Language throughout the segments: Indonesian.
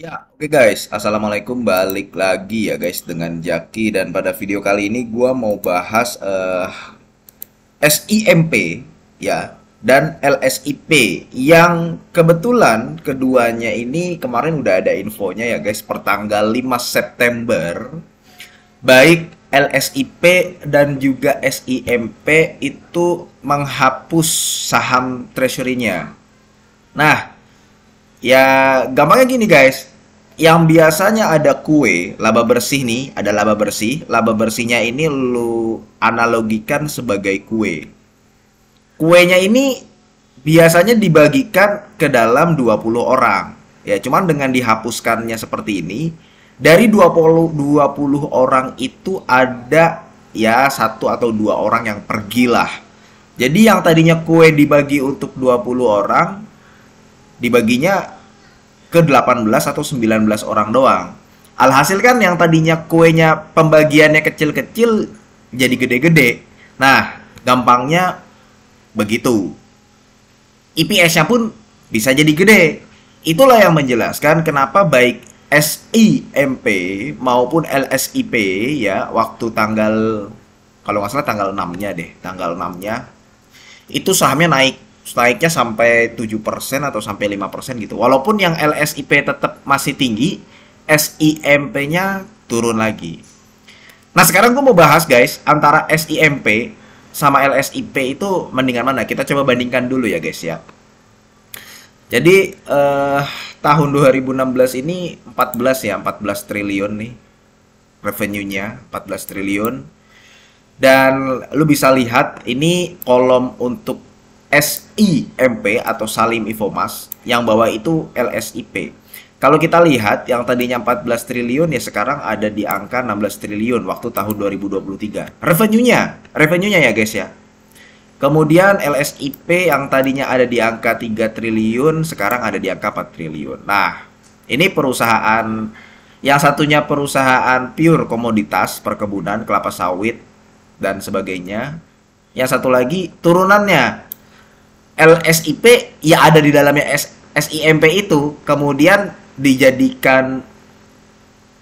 Ya, oke guys. Assalamualaikum. Balik lagi ya guys dengan Jaki dan pada video kali ini gua mau bahas SIMP ya dan LSIP yang kebetulan keduanya ini kemarin udah ada infonya ya guys per tanggal 5 September. Baik LSIP dan juga SIMP itu menghapus saham treasury-nya. Nah, ya, gampangnya gini guys. Yang biasanya ada kue, laba bersih nih, ada laba bersih. Laba bersihnya ini lu analogikan sebagai kue. Kuenya ini biasanya dibagikan ke dalam 20 orang. Ya, cuman dengan dihapuskannya seperti ini, dari dua puluh orang itu ada ya satu atau dua orang yang pergilah. Jadi yang tadinya kue dibagi untuk 20 orang, dibaginya ke 18 atau 19 orang doang. Alhasil kan yang tadinya kuenya pembagiannya kecil-kecil jadi gede-gede. Nah, gampangnya begitu. IPS-nya pun bisa jadi gede. Itulah yang menjelaskan kenapa baik SIMP maupun LSIP ya waktu tanggal kalau nggak salah tanggal 6-nya deh, tanggal 6-nya itu sahamnya naiknya sampai 7% atau sampai 5% gitu. Walaupun yang LSIP tetap masih tinggi, SIMP-nya turun lagi. Nah, sekarang gue mau bahas guys, antara SIMP sama LSIP itu mendingan mana? Kita coba bandingkan dulu ya guys ya. Jadi tahun 2016 ini 14 ya, 14 triliun nih revenue-nya, 14 triliun. Dan lu bisa lihat ini kolom untuk SIMP atau Salim Infomas, yang bawah itu LSIP. Kalau kita lihat yang tadinya 14 triliun ya sekarang ada di angka 16 triliun waktu tahun 2023. Revenue-nya ya guys ya. Kemudian LSIP yang tadinya ada di angka 3 triliun sekarang ada di angka 4 triliun. Nah, ini perusahaan yang satunya perusahaan pure komoditas perkebunan, kelapa sawit dan sebagainya. Yang satu lagi turunannya LSIP ya ada di dalamnya SIMP itu, kemudian dijadikan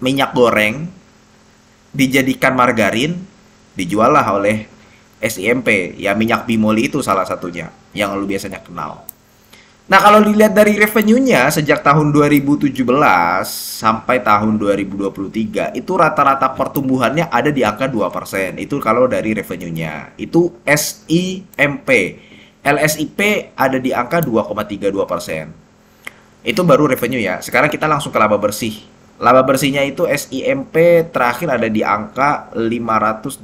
minyak goreng, dijadikan margarin, dijual lah oleh SIMP. Ya minyak bimoli itu salah satunya yang lu biasanya kenal. Nah, kalau dilihat dari revenue-nya sejak tahun 2017 sampai tahun 2023 itu rata-rata pertumbuhannya ada di angka 2%. Itu kalau dari revenue-nya. Itu SIMP. LSIP ada di angka 2,32%. Itu baru revenue ya. Sekarang kita langsung ke laba bersih. Laba bersihnya itu SIMP terakhir ada di angka 528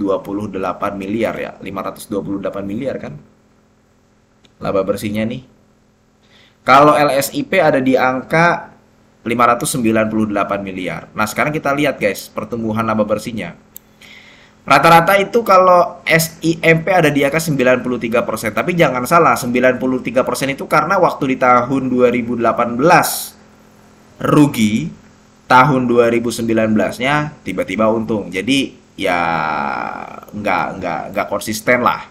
miliar ya. 528 miliar kan? Laba bersihnya nih. Kalau LSIP ada di angka 598 miliar. Nah, sekarang kita lihat guys, pertumbuhan laba bersihnya. Rata-rata itu kalau SIMP ada di angka 93%. Tapi jangan salah, 93% itu karena waktu di tahun 2018 rugi, tahun 2019-nya tiba-tiba untung. Jadi ya nggak konsisten lah.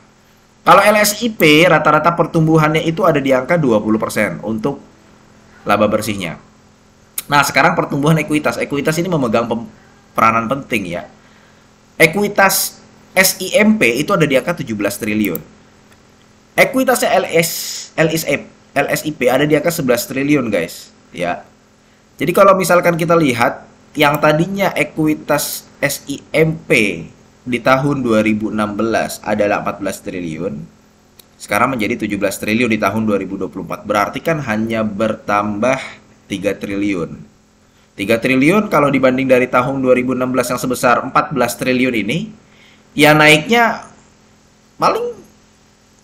Kalau LSIP rata-rata pertumbuhannya itu ada di angka 20% untuk laba bersihnya. Nah, sekarang pertumbuhan ekuitas. Ekuitas ini memegang peranan penting ya. Ekuitas SIMP itu ada di angka 17 triliun. Ekuitasnya LSIP ada di angka 11 triliun, guys. Ya. Jadi kalau misalkan kita lihat yang tadinya ekuitas SIMP di tahun 2016 adalah 14 triliun, sekarang menjadi 17 triliun di tahun 2024. Berarti kan hanya bertambah 3 triliun. 3 triliun kalau dibanding dari tahun 2016 yang sebesar 14 triliun ini, ya naiknya paling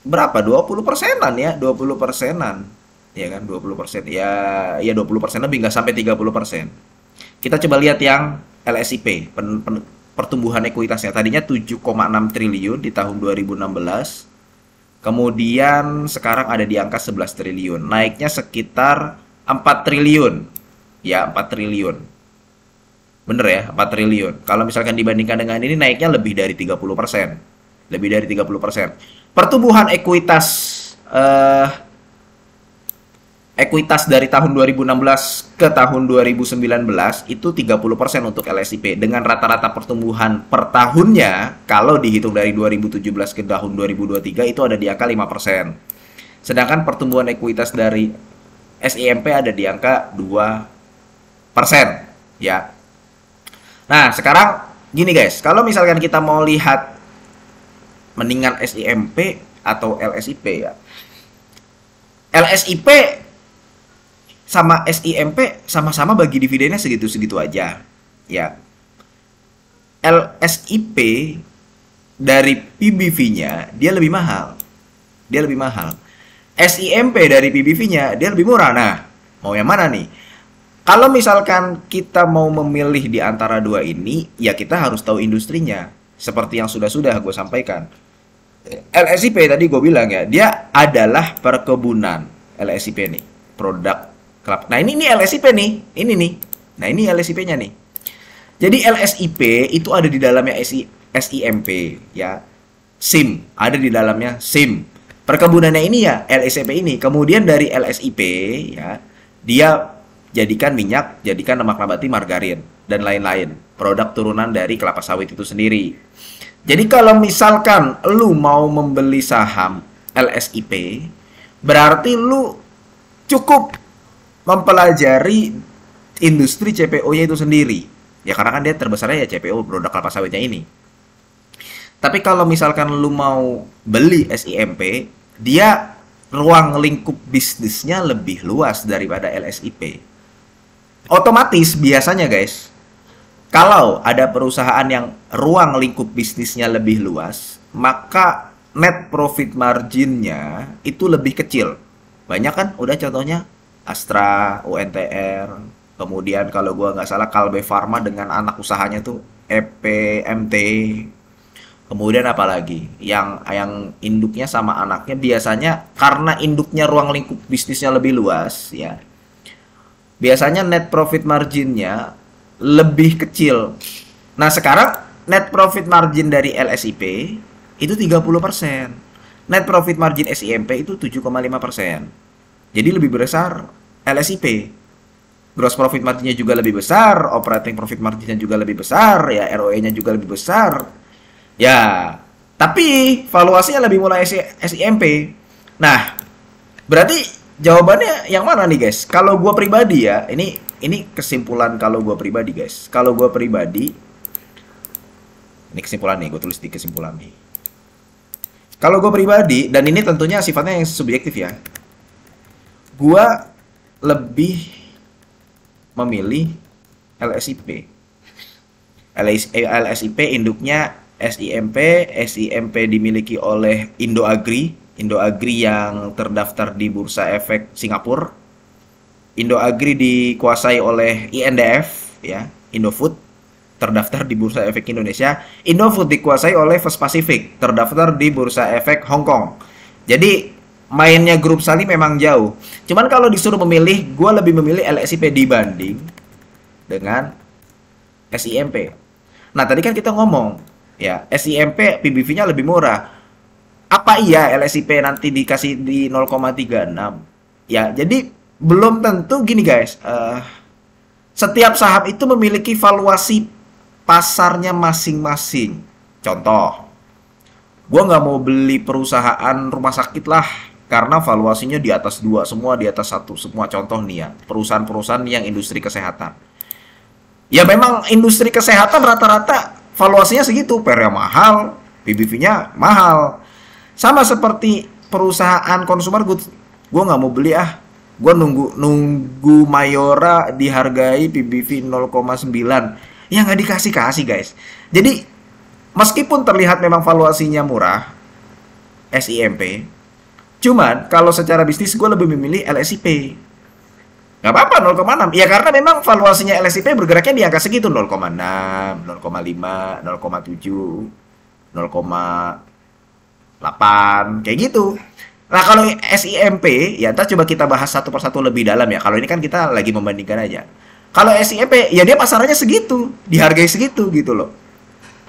berapa? 20 persenan ya, 20 persenan. Ya kan, 20 persen. Ya 20 persen lebih, nggak sampai 30%. Kita coba lihat yang LSIP, pertumbuhan ekuitasnya. Tadinya 7,6 triliun di tahun 2016. Kemudian sekarang ada di angka 11 triliun. Naiknya sekitar 4 triliun. Ya, 4 triliun. Bener ya, 4 triliun. Kalau misalkan dibandingkan dengan ini naiknya lebih dari 30%. Lebih dari 30%. Pertumbuhan ekuitas ekuitas dari tahun 2016 ke tahun 2019 itu 30% untuk LSIP dengan rata-rata pertumbuhan per tahunnya kalau dihitung dari 2017 ke tahun 2023 itu ada di angka 5%. Sedangkan pertumbuhan ekuitas dari SIMP ada di angka 2% ya. Nah, sekarang gini guys, kalau misalkan kita mau lihat mendingan SIMP atau LSIP ya. LSIP sama SIMP sama-sama bagi dividennya segitu-segitu aja. Ya. LSIP dari PBV-nya dia lebih mahal. Dia lebih mahal. SIMP dari PBV-nya dia lebih murah. Nah, mau yang mana nih? Kalau misalkan kita mau memilih di antara dua ini, ya kita harus tahu industrinya. Seperti yang sudah-sudah gue sampaikan. LSIP tadi gue bilang ya, dia adalah perkebunan. LSIP nih, produk kelapa. Nah ini LSIP nih, ini nih. Nah ini LSIP-nya nih. Jadi LSIP itu ada di dalamnya SIMP ya. SIM, ada di dalamnya SIM. Perkebunannya ini ya LSIP ini. Kemudian dari LSIP ya, dia jadikan minyak, jadikan lemak nabati, margarin dan lain-lain. Produk turunan dari kelapa sawit itu sendiri. Jadi kalau misalkan lu mau membeli saham LSIP, berarti lu cukup mempelajari industri CPO-nya itu sendiri. Ya karena kan dia terbesarnya ya CPO, produk kelapa sawitnya ini. Tapi kalau misalkan lu mau beli SIMP, dia ruang lingkup bisnisnya lebih luas daripada LSIP. Otomatis biasanya guys, kalau ada perusahaan yang ruang lingkup bisnisnya lebih luas, maka net profit marginnya itu lebih kecil. Banyak kan udah contohnya Astra, UNTR, kemudian kalau gua nggak salah Kalbe Farma dengan anak usahanya tuh EPMT. Kemudian apa lagi? Yang induknya sama anaknya biasanya karena induknya ruang lingkup bisnisnya lebih luas ya. Biasanya net profit marginnya lebih kecil. Nah, sekarang net profit margin dari LSIP itu 30%. Net profit margin SIMP itu 7,5%. Jadi lebih besar LSIP. Gross profit marginnya juga lebih besar, operating profit marginnya juga lebih besar, ya ROE-nya juga lebih besar. Ya, tapi valuasinya lebih mulai SIMP. Nah, berarti jawabannya yang mana nih guys? Kalau gua pribadi ya, ini kesimpulan kalau gua pribadi guys. Kalau gua pribadi, ini kesimpulan nih, gue tulis di kesimpulan nih. Kalau gue pribadi, dan ini tentunya sifatnya yang subjektif ya, gue lebih memilih LSIP. LSIP induknya SIMP, SIMP dimiliki oleh Indo Agri yang terdaftar di Bursa Efek Singapura. Indo Agri dikuasai oleh INDF ya, Indofood terdaftar di Bursa Efek Indonesia. Indofood dikuasai oleh First Pacific, terdaftar di Bursa Efek Hong Kong. Jadi mainnya grup Salim memang jauh. Cuman kalau disuruh memilih, gue lebih memilih LSIP dibanding dengan SIMP. Nah tadi kan kita ngomong ya SIMP PBV-nya lebih murah. Apa iya LSIP nanti dikasih di 0,36? Ya jadi belum tentu gini guys. Setiap saham itu memiliki valuasi pasarnya masing-masing. Contoh, gue nggak mau beli perusahaan rumah sakit lah, karena valuasinya di atas 2 semua, di atas 1 semua. Contoh nih ya, perusahaan-perusahaan yang industri kesehatan. Ya memang industri kesehatan rata-rata valuasinya segitu, PR-nya mahal, PBV-nya mahal. Sama seperti perusahaan consumer goods, gue nggak mau beli ah. Gue nunggu Mayora dihargai PBV 0,9. Ya nggak dikasih-kasih guys. Jadi meskipun terlihat memang valuasinya murah SIMP, cuman kalau secara bisnis gue lebih memilih LSIP. Nggak apa-apa 0,6. Ya karena memang valuasinya LSIP bergeraknya di angka segitu, 0,6, 0,5, 0,7, 0,8 kayak gitu. Nah kalau SIMP ya ntar coba kita bahas satu persatu lebih dalam ya. Kalau ini kan kita lagi membandingkan aja. Kalau SIMP ya dia pasarannya segitu, dihargai segitu gitu loh.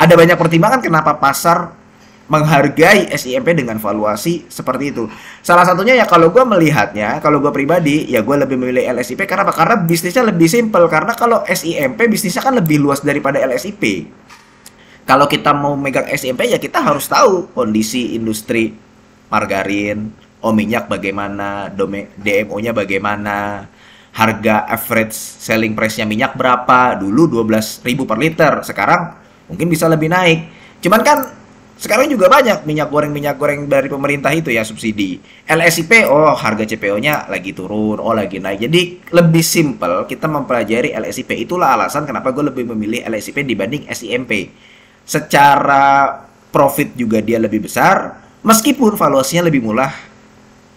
Ada banyak pertimbangan kenapa pasar menghargai SIMP dengan valuasi seperti itu. Salah satunya ya kalau gue melihatnya, kalau gue pribadi ya gue lebih memilih LSIP karena apa? Karena bisnisnya lebih simpel. Karena kalau SIMP bisnisnya kan lebih luas daripada LSIP. Kalau kita mau megang SIMP ya kita harus tahu kondisi industri margarin, minyak bagaimana, DMO-nya bagaimana, harga average selling price-nya minyak berapa, dulu 12.000 per liter, sekarang mungkin bisa lebih naik. Cuman kan sekarang juga banyak minyak goreng dari pemerintah itu ya subsidi. LSIP, oh harga CPO-nya lagi turun, oh lagi naik. Jadi lebih simple kita mempelajari LSIP. Itulah alasan kenapa gue lebih memilih LSIP dibanding SIMP. Secara profit juga dia lebih besar, meskipun valuasinya lebih murah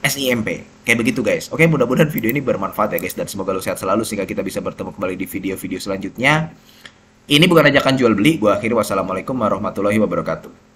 SIMP. Kayak begitu guys. Oke, mudah-mudahan video ini bermanfaat ya guys, dan semoga lo sehat selalu sehingga kita bisa bertemu kembali di video-video selanjutnya. Ini bukan ajakan jual beli. Gua akhiri, wassalamualaikum warahmatullahi wabarakatuh.